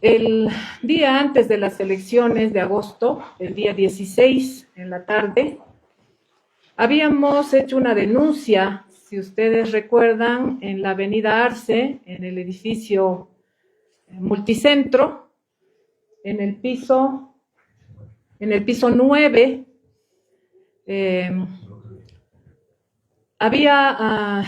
El día antes de las elecciones de agosto, el día 16 en la tarde, habíamos hecho una denuncia, si ustedes recuerdan, en la avenida Arce, en el edificio Multicentro, en el piso 9, había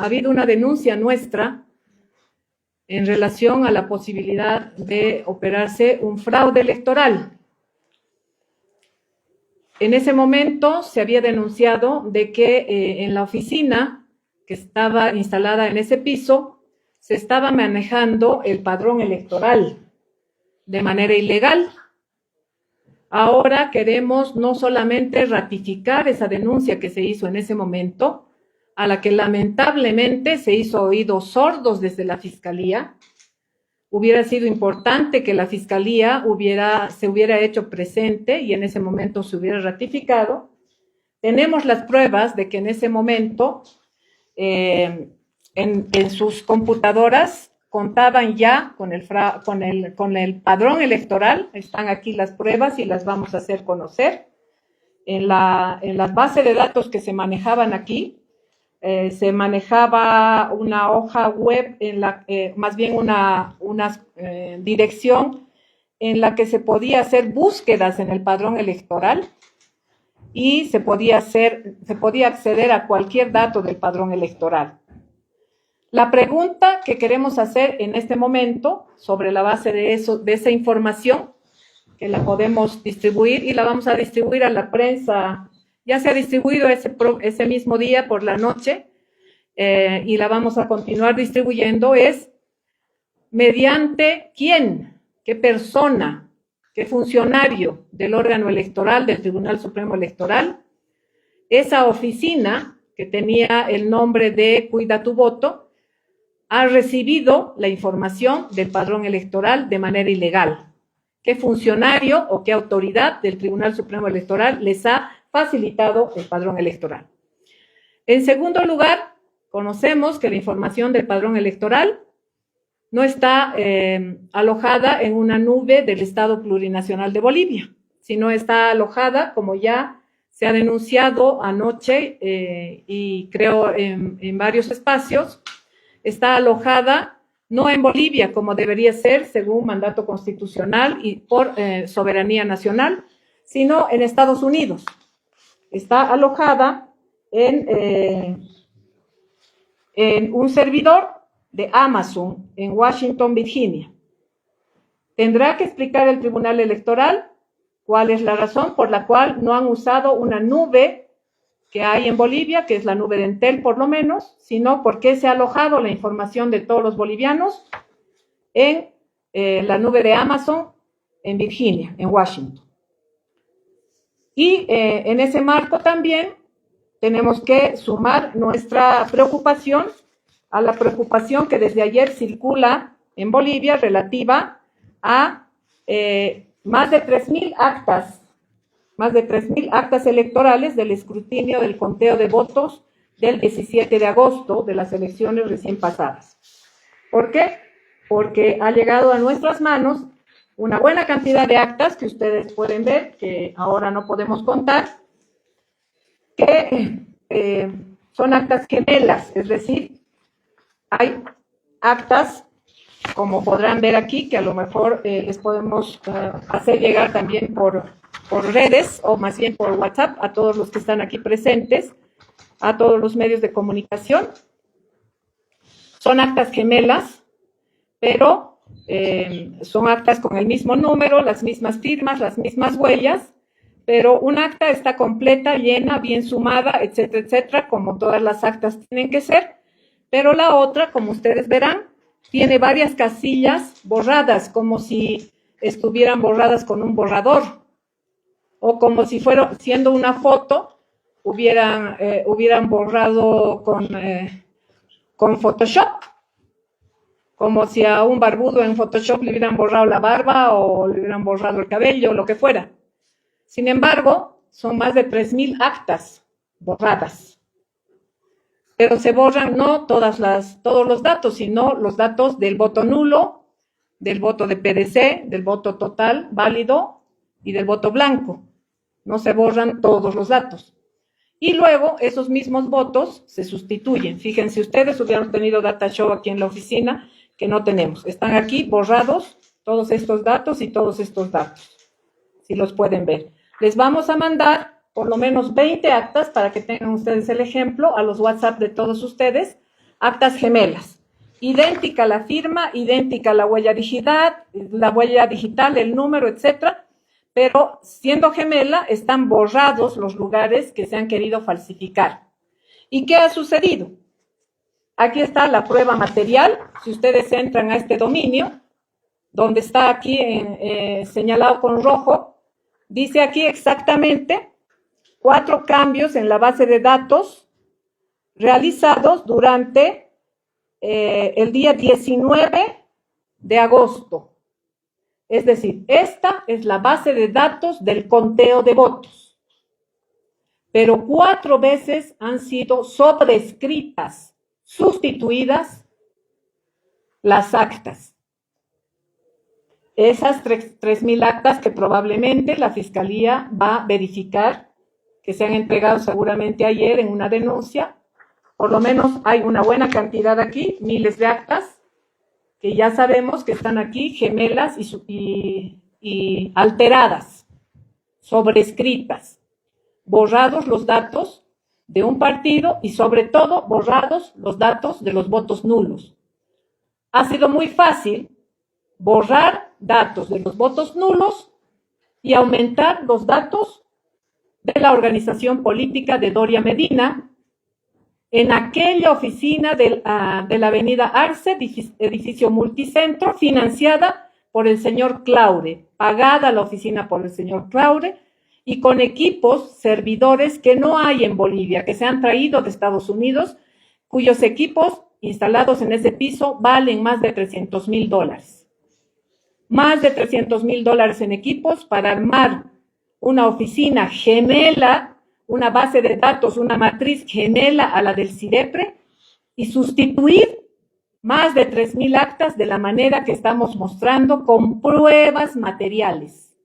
habido una denuncia nuestra en relación a la posibilidad de operarse un fraude electoral. En ese momento se había denunciado de que en la oficina que estaba instalada en ese piso se estaba manejando el padrón electoral de manera ilegal. Ahora queremos no solamente ratificar esa denuncia que se hizo en ese momento, a la que lamentablemente se hizo oídos sordos desde la Fiscalía. Hubiera sido importante que la Fiscalía se hubiera hecho presente y en ese momento se hubiera ratificado. Tenemos las pruebas de que en ese momento en sus computadoras contaban ya con el padrón electoral. Están aquí las pruebas y las vamos a hacer conocer. En las bases de datos que se manejaban aquí, se manejaba una hoja web, más bien una dirección en la que se podía hacer búsquedas en el padrón electoral y se podía acceder a cualquier dato del padrón electoral. La pregunta que queremos hacer en este momento, sobre la base de esa información, que la podemos distribuir y la vamos a distribuir a la prensa. Ya se ha distribuido ese mismo día por la noche y la vamos a continuar distribuyendo. Es mediante quién, qué persona, qué funcionario del órgano electoral, del Tribunal Supremo Electoral, esa oficina que tenía el nombre de Cuida tu Voto, ha recibido la información del padrón electoral de manera ilegal. ¿Qué funcionario o qué autoridad del Tribunal Supremo Electoral les ha facilitado el padrón electoral? En segundo lugar, conocemos que la información del padrón electoral no está alojada en una nube del Estado Plurinacional de Bolivia, sino está alojada, como ya se ha denunciado anoche y creo en varios espacios, está alojada no en Bolivia, como debería ser según mandato constitucional y por soberanía nacional, sino en Estados Unidos. Está alojada en un servidor de Amazon en Washington, Virginia. Tendrá que explicar el Tribunal Electoral cuál es la razón por la cual no han usado una nube que hay en Bolivia, que es la nube de Entel por lo menos, sino por qué se ha alojado la información de todos los bolivianos en la nube de Amazon en Virginia, en Washington. Y en ese marco también tenemos que sumar nuestra preocupación a la preocupación que desde ayer circula en Bolivia relativa a más de 3,000 actas electorales del escrutinio del conteo de votos del 17 de agosto de las elecciones recién pasadas. ¿Por qué? Porque ha llegado a nuestras manos una buena cantidad de actas que ustedes pueden ver, que ahora no podemos contar, que son actas gemelas, es decir, hay actas, como podrán ver aquí, que a lo mejor les podemos hacer llegar también por redes, o más bien por WhatsApp, a todos los que están aquí presentes, a todos los medios de comunicación. Son actas gemelas, pero son actas con el mismo número, las mismas firmas, las mismas huellas, pero un acta está completa, llena, bien sumada, etcétera, etcétera, como todas las actas tienen que ser, pero la otra, como ustedes verán, tiene varias casillas borradas, como si estuvieran borradas con un borrador, o como si fuera, siendo una foto, hubieran borrado con Photoshop, como si a un barbudo en Photoshop le hubieran borrado la barba o le hubieran borrado el cabello o lo que fuera. Sin embargo, son más de 3,000 actas borradas. Pero se borran no todos los datos, sino los datos del voto nulo, del voto de PDC, del voto total válido y del voto blanco. No se borran todos los datos. Y luego esos mismos votos se sustituyen. Fíjense, ustedes hubieran tenido data show aquí en la oficina, que no tenemos. Están aquí borrados todos estos datos y todos estos datos, si los pueden ver. Les vamos a mandar por lo menos 20 actas para que tengan ustedes el ejemplo a los WhatsApp de todos ustedes, actas gemelas. Idéntica la firma, idéntica la huella digital, el número, etcétera, pero siendo gemela están borrados los lugares que se han querido falsificar. ¿Y qué ha sucedido? Aquí está la prueba material. Si ustedes entran a este dominio, donde está aquí señalado con rojo, dice aquí exactamente 4 cambios en la base de datos realizados durante el día 19 de agosto. Es decir, esta es la base de datos del conteo de votos. Pero 4 veces han sido sobrescritas, sustituidas las actas. Esas 3.000 actas que probablemente la Fiscalía va a verificar, que se han entregado seguramente ayer en una denuncia. Por lo menos hay una buena cantidad aquí, miles de actas, que ya sabemos que están aquí gemelas y alteradas, sobrescritas, borrados los datos de un partido y sobre todo borrados los datos de los votos nulos. Ha sido muy fácil borrar datos de los votos nulos y aumentar los datos de la organización política de Doria Medina en aquella oficina de la avenida Arce, edificio multicentro, financiada por el señor Claure, pagada la oficina por el señor Claure, y con equipos, servidores que no hay en Bolivia, que se han traído de Estados Unidos, cuyos equipos instalados en ese piso valen más de $300,000. Más de $300,000 en equipos para armar una oficina gemela, una base de datos, una matriz gemela a la del CIDEPRE y sustituir más de 3.000 actas de la manera que estamos mostrando con pruebas materiales.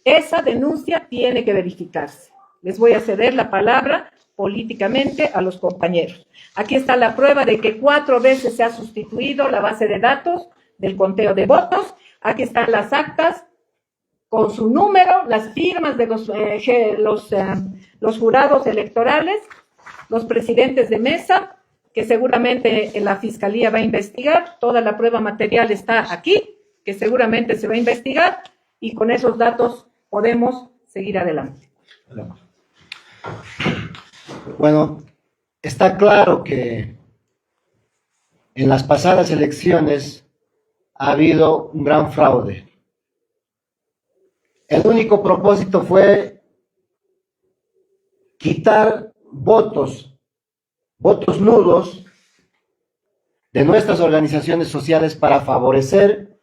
Esa denuncia tiene que verificarse. Les voy a ceder la palabra políticamente a los compañeros. Aquí está la prueba de que 4 veces se ha sustituido la base de datos del conteo de votos. Aquí están las actas con su número, las firmas de los jurados electorales, los presidentes de mesa, que seguramente la Fiscalía va a investigar. Toda la prueba material está aquí, que seguramente se va a investigar, y con esos datos podemos seguir adelante. Bueno, está claro que en las pasadas elecciones ha habido un gran fraude. El único propósito fue quitar votos nulos de nuestras organizaciones sociales para favorecer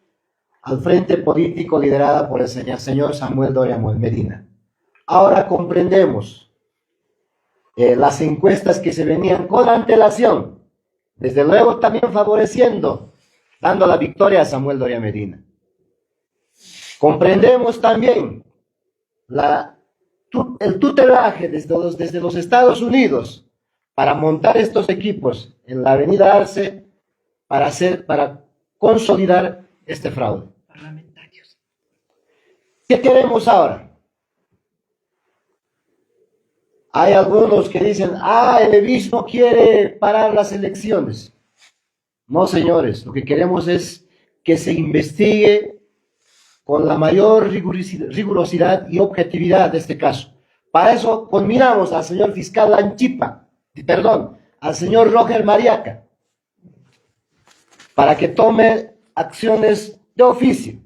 al frente político liderada por el señor Samuel Doria Medina. Ahora comprendemos las encuestas que se venían con antelación, desde luego también favoreciendo, dando la victoria a Samuel Doria Medina. Comprendemos también el tutelaje desde los Estados Unidos para montar estos equipos en la avenida Arce para consolidar este fraude. Parlamentarios. ¿Qué queremos ahora? Hay algunos que dicen, el EBIS no quiere parar las elecciones. No, señores, lo que queremos es que se investigue con la mayor rigurosidad y objetividad de este caso. Para eso conminamos al señor fiscal al señor Roger Mariaca, para que tome acciones de oficio.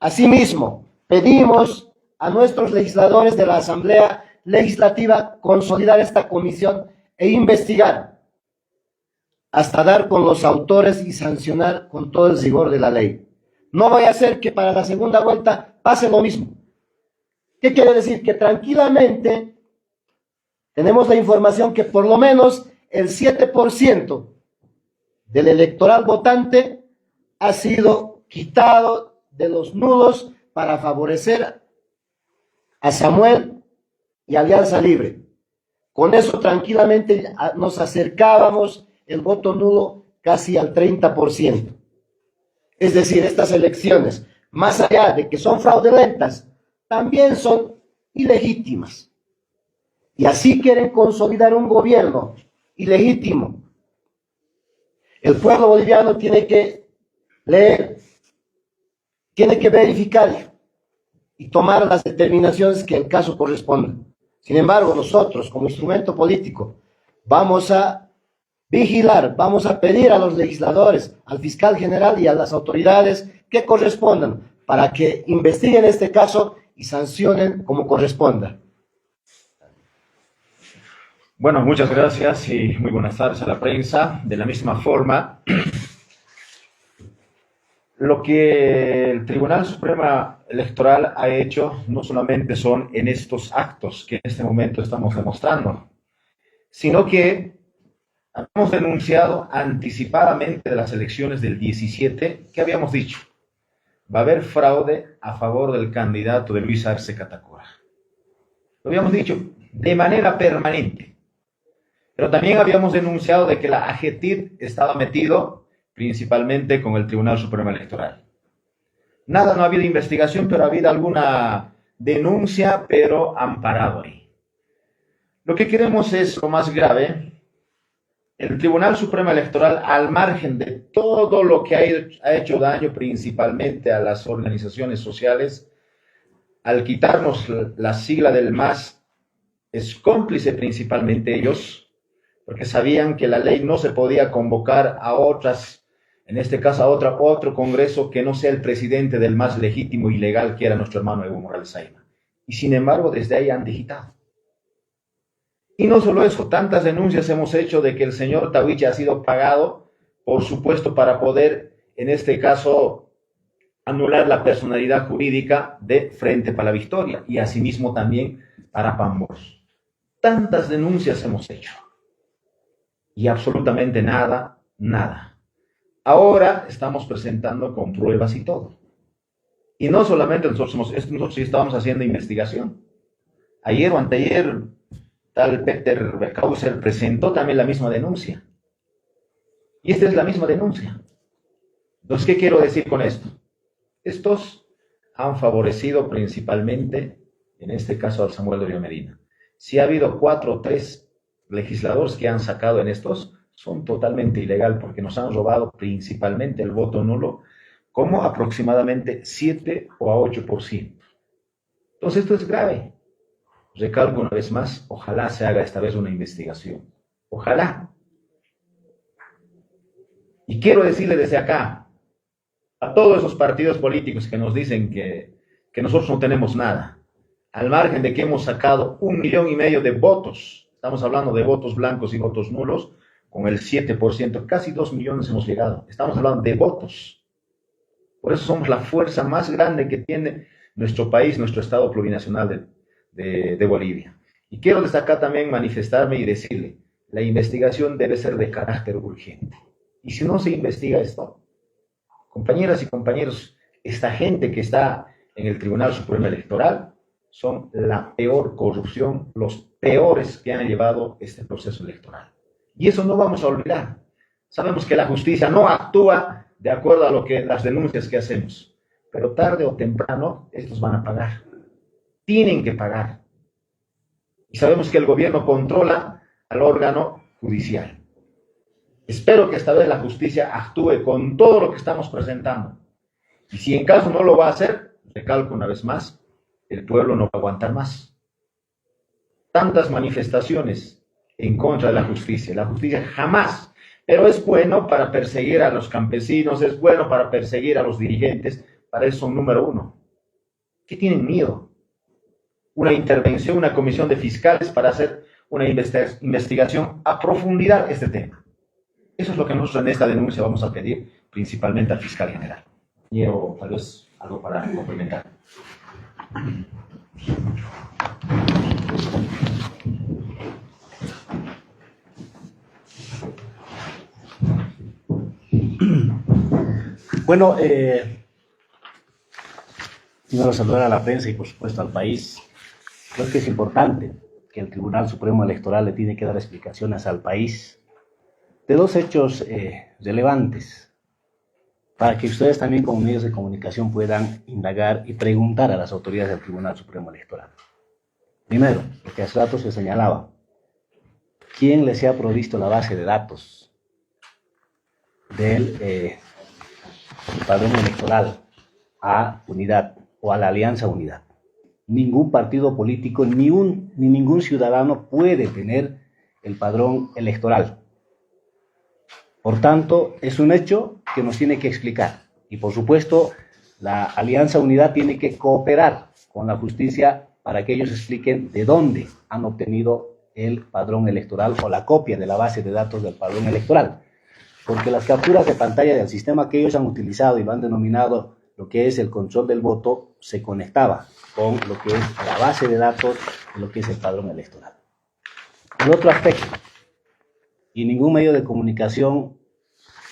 Asimismo, pedimos a nuestros legisladores de la Asamblea Legislativa consolidar esta comisión e investigar hasta dar con los autores y sancionar con todo el rigor de la ley. No vaya a ser que para la segunda vuelta pase lo mismo. ¿Qué quiere decir? Que tranquilamente tenemos la información que por lo menos el 7% del electoral votante ha sido quitado de los nulos para favorecer a Samuel y Alianza Libre. Con eso tranquilamente nos acercábamos el voto nulo casi al 30%. Es decir, estas elecciones, más allá de que son fraudulentas, también son ilegítimas. Y así quieren consolidar un gobierno ilegítimo. El pueblo boliviano tiene que leer, tiene que verificar y tomar las determinaciones que el caso corresponda. Sin embargo, nosotros, como instrumento político, vamos a vigilar, vamos a pedir a los legisladores, al fiscal general y a las autoridades que correspondan para que investiguen este caso y sancionen como corresponda. Bueno, muchas gracias y muy buenas tardes a la prensa. De la misma forma, lo que el Tribunal Supremo Electoral ha hecho no solamente son en estos actos que en este momento estamos demostrando, sino que hemos denunciado anticipadamente de las elecciones del 17, que habíamos dicho, va a haber fraude a favor del candidato de Luis Arce Catacora. Lo habíamos dicho de manera permanente. Pero también habíamos denunciado de que la AGETIP estaba metido principalmente con el Tribunal Supremo Electoral. Nada, no ha habido investigación, pero ha habido alguna denuncia, pero amparado ahí. Lo que queremos es lo más grave. El Tribunal Supremo Electoral, al margen de todo lo que ha hecho daño principalmente a las organizaciones sociales, al quitarnos la sigla del MAS, es cómplice principalmente ellos, porque sabían que la ley no se podía convocar a otras, en este caso a otro congreso que no sea el presidente del más legítimo y legal, que era nuestro hermano Evo Morales Saima. Y sin embargo, desde ahí han digitado. Y no solo eso, tantas denuncias hemos hecho de que el señor Tahuiche ha sido pagado, por supuesto, para poder, en este caso, anular la personalidad jurídica de Frente para la Victoria y asimismo también para Pambos. Tantas denuncias hemos hecho. Y absolutamente nada, nada. Ahora estamos presentando con pruebas y todo. Y no solamente nosotros sí estábamos haciendo investigación. Ayer o anteayer, tal Peter Beckhauser presentó también la misma denuncia. Y esta es la misma denuncia. Entonces, ¿qué quiero decir con esto? Estos han favorecido principalmente, en este caso, al Samuel Doria Medina. Si ha habido 4 o 3 legisladores que han sacado en estos, son totalmente ilegal porque nos han robado principalmente el voto nulo, como aproximadamente 7 o a 8%. Entonces esto es grave. Recalco una vez más, ojalá se haga esta vez una investigación. Ojalá. Y quiero decirle desde acá, a todos esos partidos políticos que nos dicen que nosotros no tenemos nada, al margen de que hemos sacado 1,5 millones de votos, estamos hablando de votos blancos y votos nulos, con el 7%, casi 2 millones hemos llegado. Estamos hablando de votos. Por eso somos la fuerza más grande que tiene nuestro país, nuestro Estado plurinacional de Bolivia. Y quiero desde acá también manifestarme y decirle, la investigación debe ser de carácter urgente. Y si no se investiga esto, compañeras y compañeros, esta gente que está en el Tribunal Supremo Electoral son la peor corrupción, los peores que han llevado este proceso electoral. Y eso no vamos a olvidar. Sabemos que la justicia no actúa de acuerdo a las denuncias que hacemos, pero tarde o temprano estos van a pagar. Tienen que pagar. Y sabemos que el gobierno controla al órgano judicial. Espero que esta vez la justicia actúe con todo lo que estamos presentando. Y si en caso no lo va a hacer, recalco una vez más, el pueblo no va a aguantar más. Tantas manifestaciones en contra de la justicia jamás, pero es bueno para perseguir a los campesinos, es bueno para perseguir a los dirigentes, para eso son número 1. ¿Qué tienen miedo? Una intervención, una comisión de fiscales para hacer una investigación a profundidad este tema. Eso es lo que nosotros en esta denuncia vamos a pedir, principalmente al fiscal general. Quiero tal vez algo para complementar. Bueno, primero saludar a la prensa y por supuesto al país. Creo que es importante que el Tribunal Supremo Electoral le tiene que dar explicaciones al país de dos hechos relevantes para que ustedes también como medios de comunicación puedan indagar y preguntar a las autoridades del Tribunal Supremo Electoral. Primero, lo que hace rato se señalaba, ¿quién les ha provisto la base de datos del padrón electoral a Unidad o a la Alianza Unidad? Ningún partido político ni ningún ciudadano puede tener el padrón electoral. Por tanto, es un hecho que nos tiene que explicar. Y por supuesto, la Alianza Unidad tiene que cooperar con la justicia para que ellos expliquen de dónde han obtenido el padrón electoral o la copia de la base de datos del padrón electoral. Porque las capturas de pantalla del sistema que ellos han utilizado y han denominado lo que es el control del voto se conectaba con lo que es la base de datos de lo que es el padrón electoral. El otro aspecto, y ningún medio de comunicación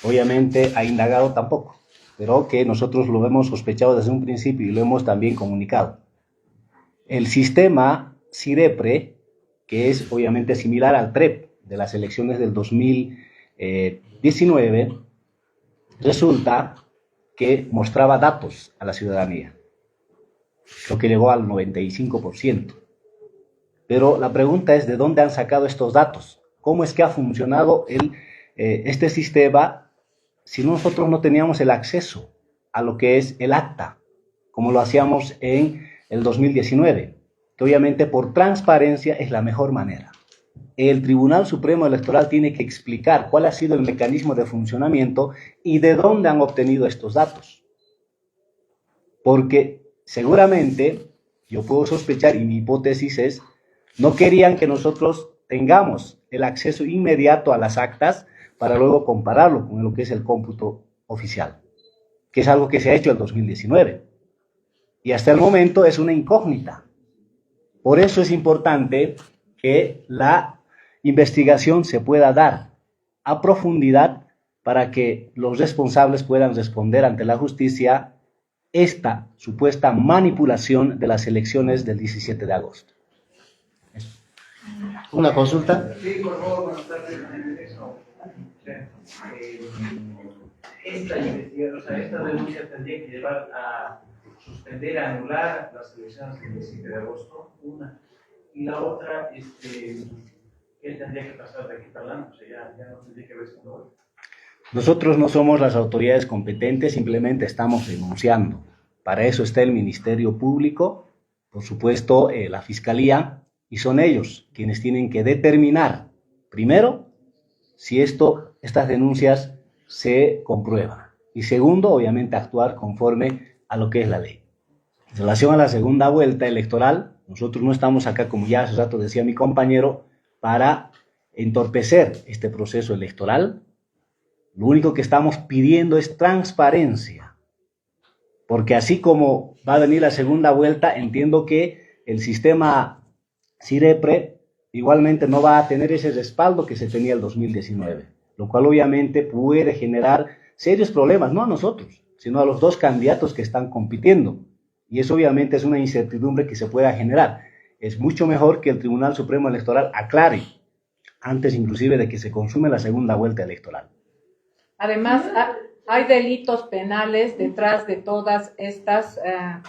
obviamente ha indagado tampoco, pero que nosotros lo hemos sospechado desde un principio y lo hemos también comunicado. El sistema CIREPRE, que es obviamente similar al TREP de las elecciones del 2019, resulta que mostraba datos a la ciudadanía, lo que llegó al 95%. Pero la pregunta es, ¿de dónde han sacado estos datos? ¿Cómo es que ha funcionado este sistema si nosotros no teníamos el acceso a lo que es el acta, como lo hacíamos en el 2019? Que obviamente por transparencia es la mejor manera. El Tribunal Supremo Electoral tiene que explicar cuál ha sido el mecanismo de funcionamiento y de dónde han obtenido estos datos. Porque seguramente, yo puedo sospechar, y mi hipótesis es, no querían que nosotros tengamos el acceso inmediato a las actas para luego compararlo con lo que es el cómputo oficial, que es algo que se ha hecho en el 2019. Y hasta el momento es una incógnita. Por eso es importante que la investigación se pueda dar a profundidad para que los responsables puedan responder ante la justicia esta supuesta manipulación de las elecciones del 17 de agosto. Una consulta. Sí, por favor, buenas tardes. Esta investigación, o sea, esta denuncia tendría que llevar a suspender, a anular las elecciones del 17 de agosto, una. Y la otra, ¿qué tendría que pasar de aquí para adelante? O sea, ya no tendría que ver con lo. Nosotros no somos las autoridades competentes, simplemente estamos denunciando. Para eso está el Ministerio Público, por supuesto, la Fiscalía, y son ellos quienes tienen que determinar, primero, si estas denuncias se comprueban. Y segundo, obviamente, actuar conforme a lo que es la ley. En relación a la segunda vuelta electoral, nosotros no estamos acá, como ya hace rato decía mi compañero, para entorpecer este proceso electoral. Lo único que estamos pidiendo es transparencia, porque así como va a venir la segunda vuelta, entiendo que el sistema CIREPRE igualmente no va a tener ese respaldo que se tenía el 2019, lo cual obviamente puede generar serios problemas, no a nosotros, sino a los dos candidatos que están compitiendo. Y eso obviamente es una incertidumbre que se pueda generar. Es mucho mejor que el Tribunal Supremo Electoral aclare, antes inclusive de que se consume la segunda vuelta electoral. Además, hay delitos penales detrás de todas estas, a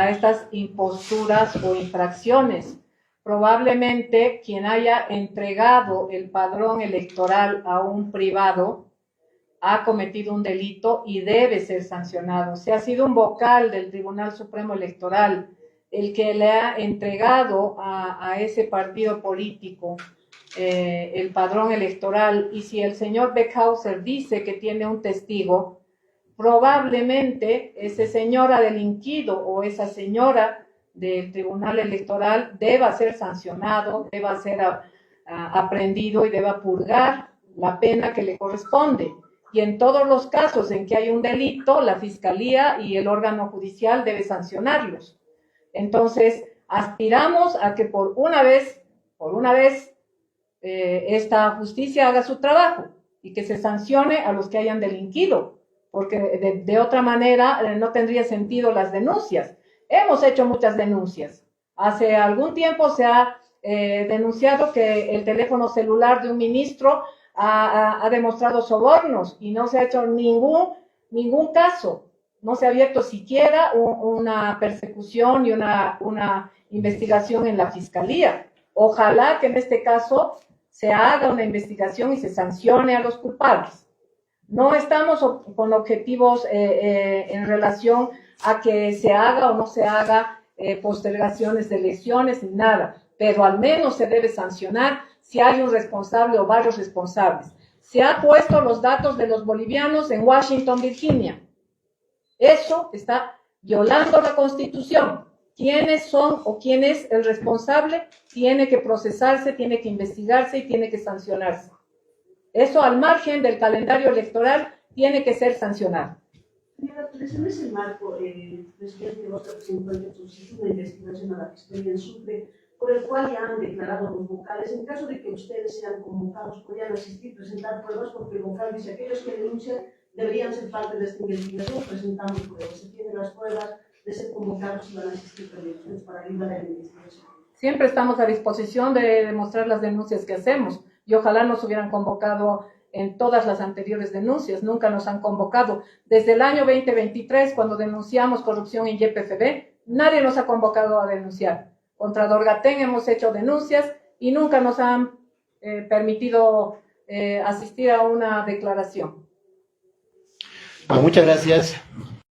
estas imposturas o infracciones. Probablemente quien haya entregado el padrón electoral a un privado ha cometido un delito y debe ser sancionado. Si ha sido un vocal del Tribunal Supremo Electoral el que le ha entregado a ese partido político el padrón electoral, y si el señor Beckhauser dice que tiene un testigo, probablemente ese señor ha delinquido o esa señora del Tribunal Electoral deba ser sancionado, deba ser aprendido y deba purgar la pena que le corresponde. Y en todos los casos en que hay un delito, la Fiscalía y el órgano judicial debe sancionarlos. Entonces, aspiramos a que por una vez, esta justicia haga su trabajo y que se sancione a los que hayan delinquido, porque de otra manera no tendría sentido las denuncias. Hemos hecho muchas denuncias. Hace algún tiempo se ha denunciado que el teléfono celular de un ministro ha demostrado sobornos y no se ha hecho ningún caso. No se ha abierto siquiera una persecución y una investigación en la fiscalía. Ojalá que en este caso se haga una investigación y se sancione a los culpables. No estamos con objetivos en relación a que se haga o no se haga postergaciones de elecciones ni nada, pero al menos se debe sancionar si hay un responsable o varios responsables. Se han puesto los datos de los bolivianos en Washington, Virginia. Eso está violando la Constitución. ¿Quiénes son o quién es el responsable? Tiene que procesarse, tiene que investigarse y tiene que sancionarse. Eso al margen del calendario electoral tiene que ser sancionado. Señora, pues en ese marco, el presidente Oscar presentó una investigación a la Fiscalía en Sucre, por el cual ya han declarado los vocales. En caso de que ustedes sean convocados, podrían asistir, presentar pruebas, porque el vocal dice aquellos que denuncian deberían ser parte de esta investigación, presentamos pruebas. Se tienen las pruebas de ser convocados y van a asistir también para ayudar a la investigación. Siempre estamos a disposición de demostrar las denuncias que hacemos y ojalá nos hubieran convocado en todas las anteriores denuncias. Nunca nos han convocado. Desde el año 2023, cuando denunciamos corrupción en YPFB, nadie nos ha convocado a denunciar. Contra Dorgatén hemos hecho denuncias y nunca nos han permitido asistir a una declaración. Muchas gracias.